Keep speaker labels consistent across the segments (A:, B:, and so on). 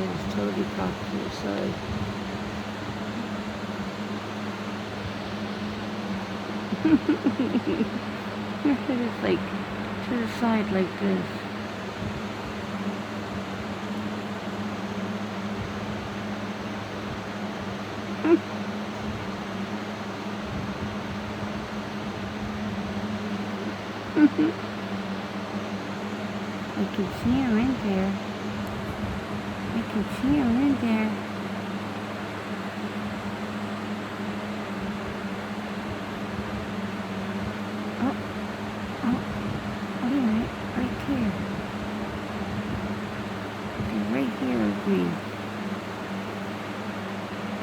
A: head is totally cocked to the side. Your head is like to the side like this. I can see him in there. I can see him in there. Oh, oh, wait a minute, right here. They're right here with me.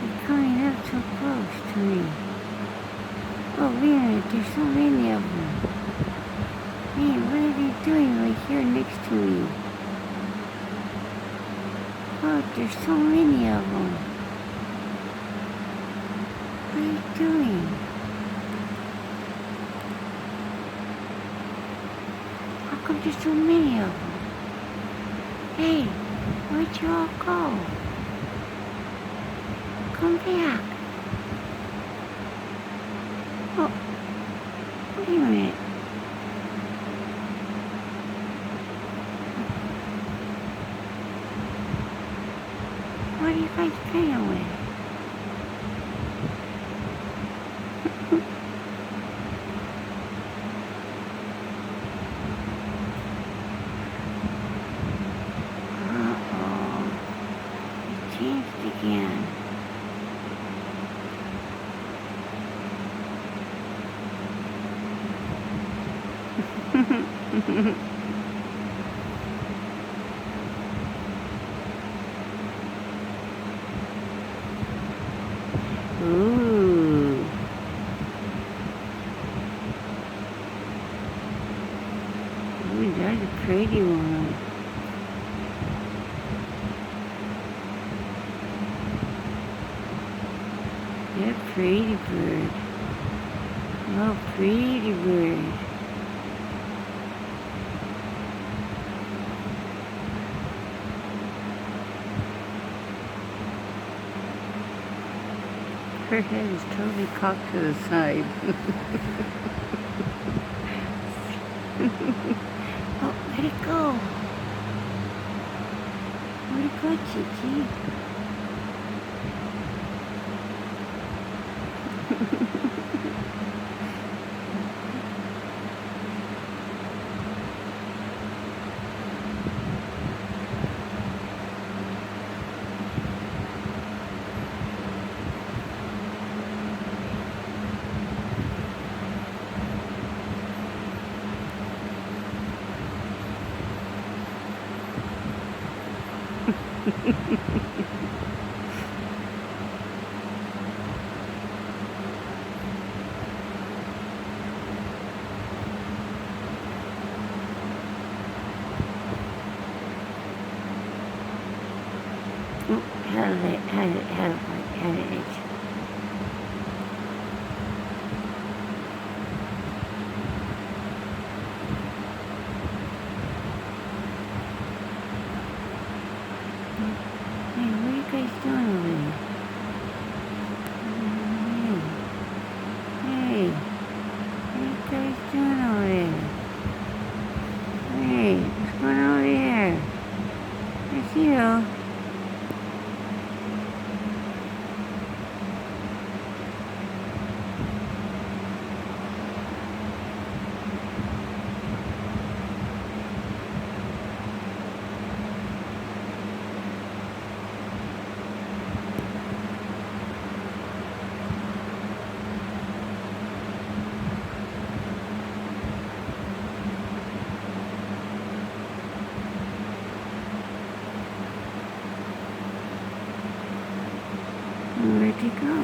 A: They're coming up so close to me. Oh, wait a minute, there's so many of them. Man, what are they doing right here next to me? Oh, there's so many of them. What are you doing? How come there's so many of them? Hey, where'd you all go? Come back. Oh, wait a minute. What are you guys playing with? Uh-oh. It changed again. Ooh. Ooh, that's a pretty one. You're a pretty bird. Oh, pretty bird. Her head is totally cocked to the side. Oh, where'd it go? Where'd it go, Chichi? Oh, had it itch. Hey, what are you guys doing over there? Hey, what are you guys doing over there? Hey, what's going on over here? I see you. Where'd you go?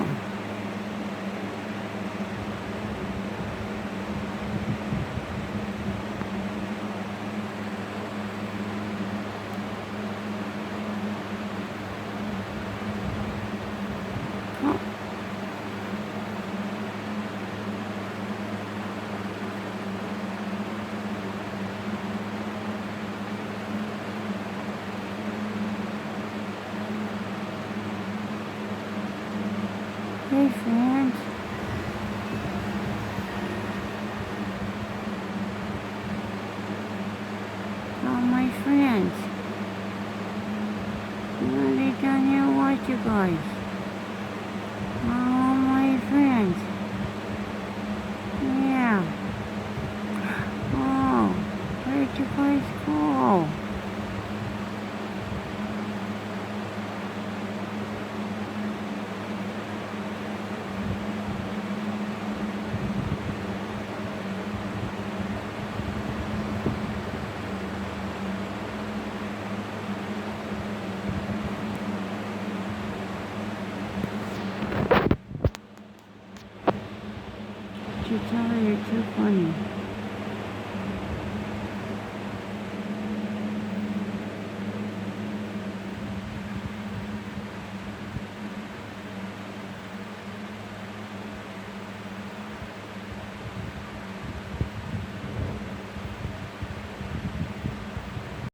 A: Oh. okay, friends? All my friends. They down here watch you guys. All my friends. Yeah. Oh, where'd you guys go? You tell her you're too funny.